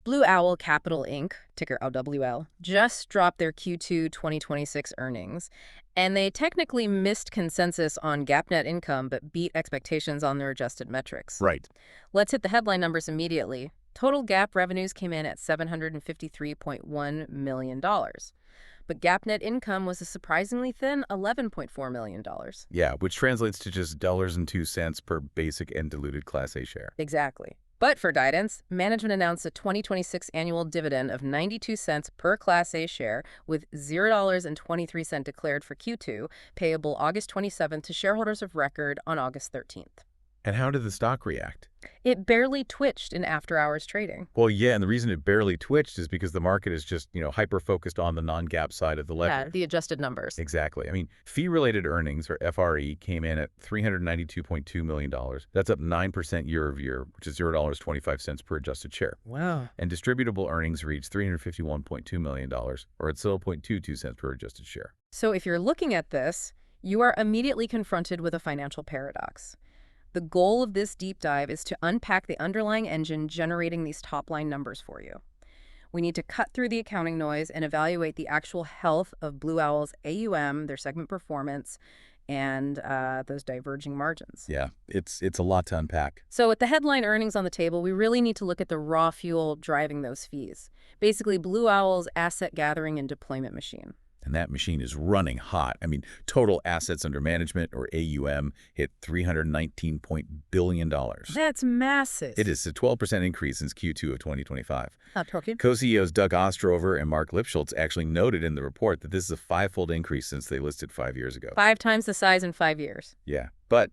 Blue Owl Capital Inc., ticker LWL, just dropped their Q2 2026 earnings, and they technically missed consensus on GAAP net income but beat expectations on their adjusted metrics. Right. Let's hit the headline numbers immediately. Total GAAP revenues came in at $753.1 million, but GAAP net income was a surprisingly thin $11.4 million. Yeah, which translates to just $1.02 per basic and diluted Class A share. Exactly. But for guidance, management announced a 2026 annual dividend of 92 cents per Class A share with $0.23 declared for Q2, payable August 27th to shareholders of record on August 13th. And how did the stock react? It barely twitched in after-hours trading. Well, yeah, and the reason it barely twitched is because the market is just, hyper-focused on the non-GAAP side of the ledger. Yeah, the adjusted numbers. Exactly. I mean, fee-related earnings, or FRE, came in at $392.2 million. That's up 9% year-over-year, which is $0.25 per adjusted share. Wow. And distributable earnings reached $351.2 million, or at $0.22 per adjusted share. So if you're looking at this, you are immediately confronted with a financial paradox. The goal of this deep dive is to unpack the underlying engine generating these top-line numbers for you. We need to cut through the accounting noise and evaluate the actual health of Blue Owl's AUM, their segment performance, and those diverging margins. Yeah, it's a lot to unpack. So with the headline earnings on the table, we really need to look at the raw fuel driving those fees. Basically, Blue Owl's asset gathering and deployment machine. And that machine is running hot. I mean, total assets under management, or AUM, hit $319 billion. That's massive. It is a 12% increase since Q2 of 2025. Not talking. Co-CEOs Doug Ostrover and Mark Lipschultz actually noted in the report that this is a five-fold increase since they listed 5 years ago. 5 times the size in 5 years. Yeah, but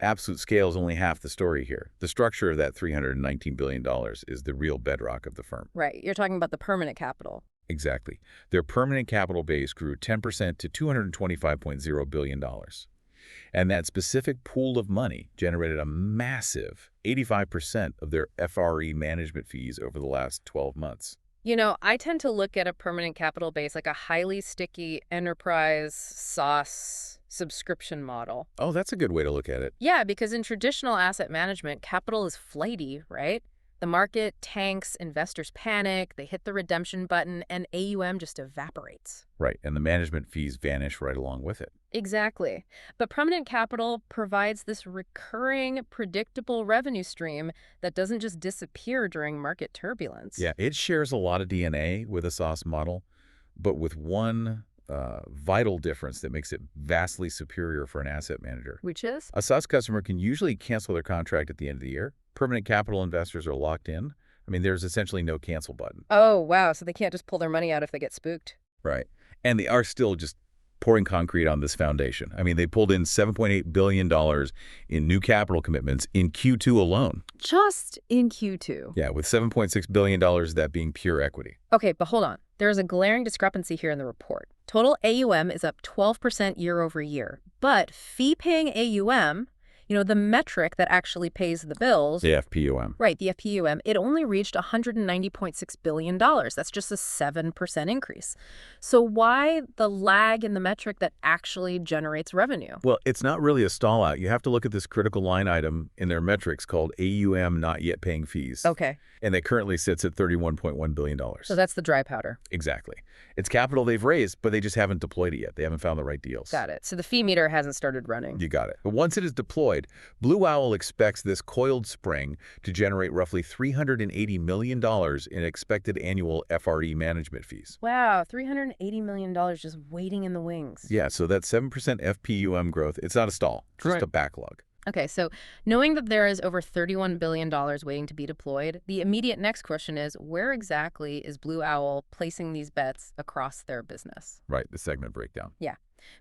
absolute scale is only half the story here. The structure of that $319 billion is the real bedrock of the firm. Right. You're talking about the permanent capital. Exactly. Their permanent capital base grew 10% to $225.0 billion. And that specific pool of money generated a massive 85% of their FRE management fees over the last 12 months. You know, I tend to look at a permanent capital base like a highly sticky enterprise SaaS subscription model. Oh, that's a good way to look at it. Yeah, because in traditional asset management, capital is flighty, right? The market tanks, investors panic, they hit the redemption button, and AUM just evaporates. Right, and the management fees vanish right along with it. Exactly. But permanent capital provides this recurring, predictable revenue stream that doesn't just disappear during market turbulence. Yeah, it shares a lot of DNA with a SaaS model, but with one vital difference that makes it vastly superior for an asset manager. Which is? A SaaS customer can usually cancel their contract at the end of the year. Permanent capital investors are locked in. I mean, there's essentially no cancel button. Oh, wow. So they can't just pull their money out if they get spooked. Right. And they are still just pouring concrete on this foundation. I mean, they pulled in $7.8 billion in new capital commitments in Q2 alone. Just in Q2. Yeah, with $7.6 billion that being pure equity. Okay, but hold on. There is a glaring discrepancy here in the report. Total AUM is up 12% year over year, but fee-paying AUM, the metric that actually pays the bills. The FPUM. Right, the FPUM, it only reached $190.6 billion. That's just a 7% increase. So why the lag in the metric that actually generates revenue? Well, it's not really a stall out. You have to look at this critical line item in their metrics called AUM not yet paying fees. Okay. And that currently sits at $31.1 billion. So that's the dry powder. Exactly. It's capital they've raised, but they just haven't deployed it yet. They haven't found the right deals. Got it. So the fee meter hasn't started running. You got it. But once it is deployed, Blue Owl expects this coiled spring to generate roughly $380 million in expected annual FRE management fees. Wow, $380 million just waiting in the wings. Yeah, so that 7% FPUM growth, it's not a stall, just a backlog. Okay, so knowing that there is over $31 billion waiting to be deployed, the immediate next question is, where exactly is Blue Owl placing these bets across their business? Right, the segment breakdown. Yeah.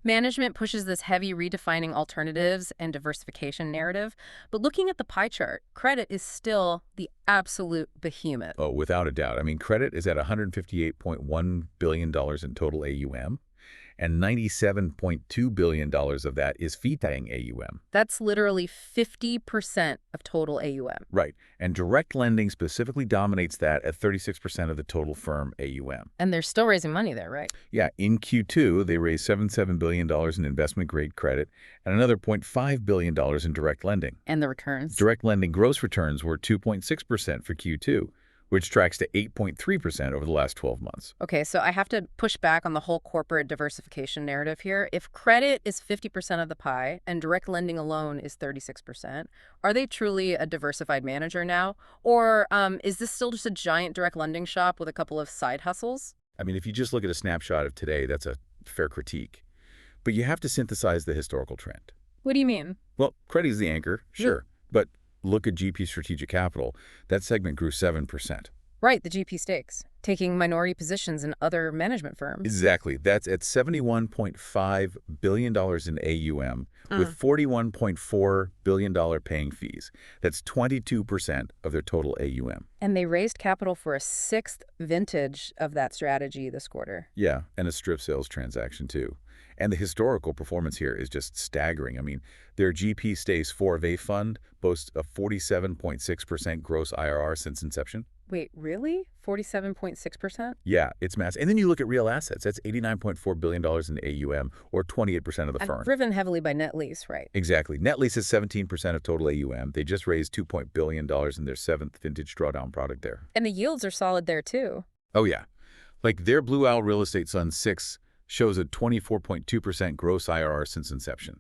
Management pushes this heavy redefining alternatives and diversification narrative, but looking at the pie chart, credit is still the absolute behemoth. Oh, without a doubt. I mean, credit is at $158.1 billion in total AUM. And $97.2 billion of that is fee-paying AUM. That's literally 50% of total AUM. Right. And direct lending specifically dominates that at 36% of the total firm AUM. And they're still raising money there, right? Yeah. In Q2, they raised $77 billion in investment-grade credit and another $0.5 billion in direct lending. And the returns? Direct lending gross returns were 2.6% for Q2, which tracks to 8.3% over the last 12 months. Okay, so I have to push back on the whole corporate diversification narrative here. If credit is 50% of the pie and direct lending alone is 36%, are they truly a diversified manager now? Or is this still just a giant direct lending shop with a couple of side hustles? I mean, if you just look at a snapshot of today, that's a fair critique. But you have to synthesize the historical trend. What do you mean? Well, credit is the anchor, sure. But look at GP Strategic Capital. That segment grew 7%. Right, the GP stakes, taking minority positions in other management firms. Exactly. That's at $71.5 billion in AUM, with $41.4 billion paying fees. That's 22% of their total AUM. And they raised capital for a sixth vintage of that strategy this quarter. Yeah, and a strip sales transaction, too. And the historical performance here is just staggering. I mean, their GP Stays 4 of A fund boasts a 47.6% gross IRR since inception. Wait, really? 47.6%? Yeah, it's massive. And then you look at real assets. That's $89.4 billion in AUM, or 28% of the firm. Driven heavily by net lease, right? Exactly. Net lease is 17% of total AUM. They just raised $2 billion in their seventh vintage drawdown product there. And the yields are solid there, too. Oh, yeah. Like their Blue Owl Real Estate Fund 6 shows a 24.2% gross IRR since inception.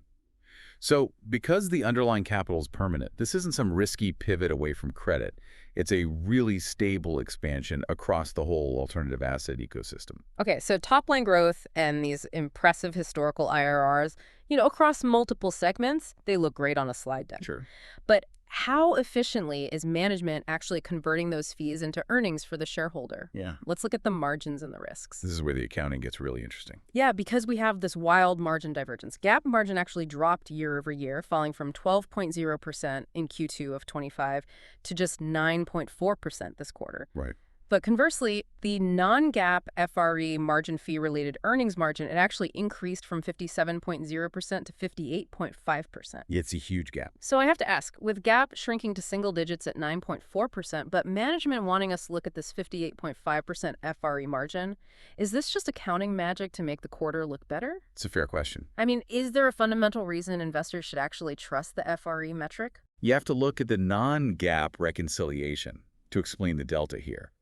So because the underlying capital is permanent, this isn't some risky pivot away from credit. It's a really stable expansion across the whole alternative asset ecosystem. Okay, so top-line growth and these impressive historical IRRs, across multiple segments, they look great on a slide deck. Sure. But how efficiently is management actually converting those fees into earnings for the shareholder? Yeah. Let's look at the margins and the risks. This is where the accounting gets really interesting. Yeah, because we have this wild margin divergence. GAAP margin actually dropped year over year, falling from 12.0% in Q2 of 25 to just 9.4% this quarter. Right. But conversely, the non-GAAP FRE margin fee-related earnings margin, it actually increased from 57.0% to 58.5%. It's a huge gap. So I have to ask, with GAAP shrinking to single digits at 9.4%, but management wanting us to look at this 58.5% FRE margin, is this just accounting magic to make the quarter look better? It's a fair question. I mean, is there a fundamental reason investors should actually trust the FRE metric? You have to look at the non-GAAP reconciliation to explain the delta here.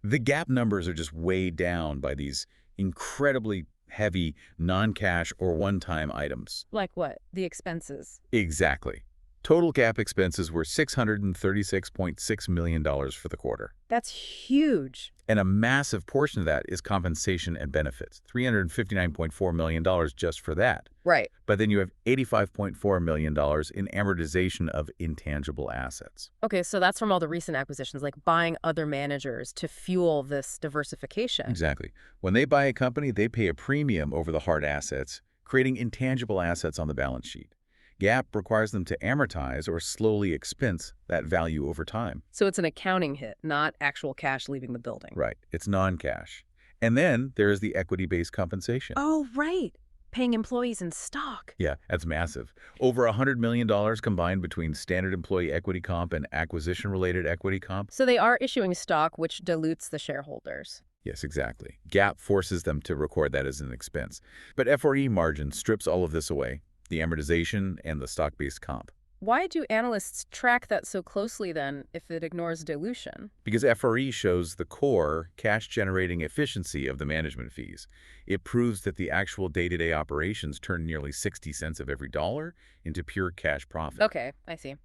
The GAAP numbers are just weighed down by these incredibly heavy non-cash or one-time items. Like what? The expenses. Exactly. Total GAAP expenses were $636.6 million for the quarter. That's huge. And a massive portion of that is compensation and benefits, $359.4 million just for that. Right. But then you have $85.4 million in amortization of intangible assets. Okay, so that's from all the recent acquisitions, like buying other managers to fuel this diversification. Exactly. When they buy a company, they pay a premium over the hard assets, creating intangible assets on the balance sheet. GAAP requires them to amortize or slowly expense that value over time. So it's an accounting hit, not actual cash leaving the building. Right. It's non-cash. And then there's the equity-based compensation. Oh, right. Paying employees in stock. Yeah, that's massive. Over $100 million combined between standard employee equity comp and acquisition-related equity comp. So they are issuing stock, which dilutes the shareholders. Yes, exactly. GAAP forces them to record that as an expense. But FRE margin strips all of this away, the amortization and the stock-based comp. Why do analysts track that so closely, then, if it ignores dilution? Because FRE shows the core cash-generating efficiency of the management fees. It proves that the actual day-to-day operations turn nearly 60 cents of every dollar into pure cash profit. Okay, I see.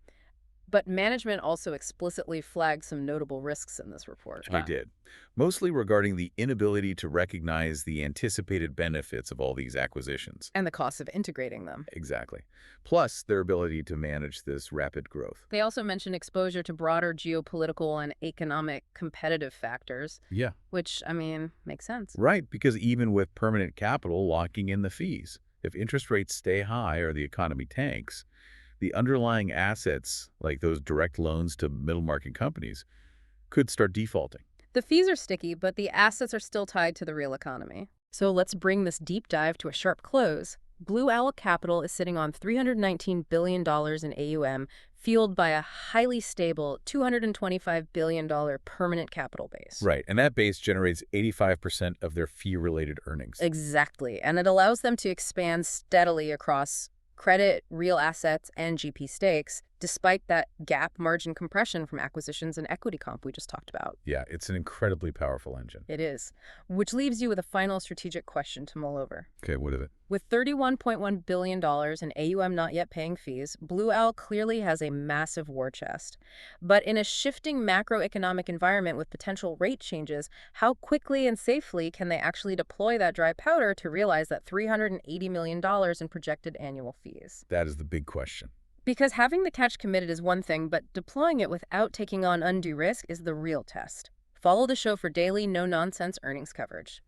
But management also explicitly flagged some notable risks in this report. They did, mostly regarding the inability to recognize the anticipated benefits of all these acquisitions. And the cost of integrating them. Exactly. Plus, their ability to manage this rapid growth. They also mentioned exposure to broader geopolitical and economic competitive factors. Yeah. Which, I mean, makes sense. Right, because even with permanent capital locking in the fees, if interest rates stay high or the economy tanks, the underlying assets, like those direct loans to middle-market companies, could start defaulting. The fees are sticky, but the assets are still tied to the real economy. So let's bring this deep dive to a sharp close. Blue Owl Capital is sitting on $319 billion in AUM, fueled by a highly stable $225 billion permanent capital base. Right, and that base generates 85% of their fee-related earnings. Exactly, and it allows them to expand steadily across credit, real assets, and GP stakes, despite that gap margin compression from acquisitions and equity comp we just talked about. Yeah, it's an incredibly powerful engine. It is. Which leaves you with a final strategic question to mull over. Okay, what is it? With $31.1 billion in AUM not yet paying fees, Blue Owl clearly has a massive war chest. But in a shifting macroeconomic environment with potential rate changes, how quickly and safely can they actually deploy that dry powder to realize that $380 million in projected annual fees? That is the big question. Because having the cash committed is one thing, but deploying it without taking on undue risk is the real test. Follow the show for daily, no-nonsense earnings coverage.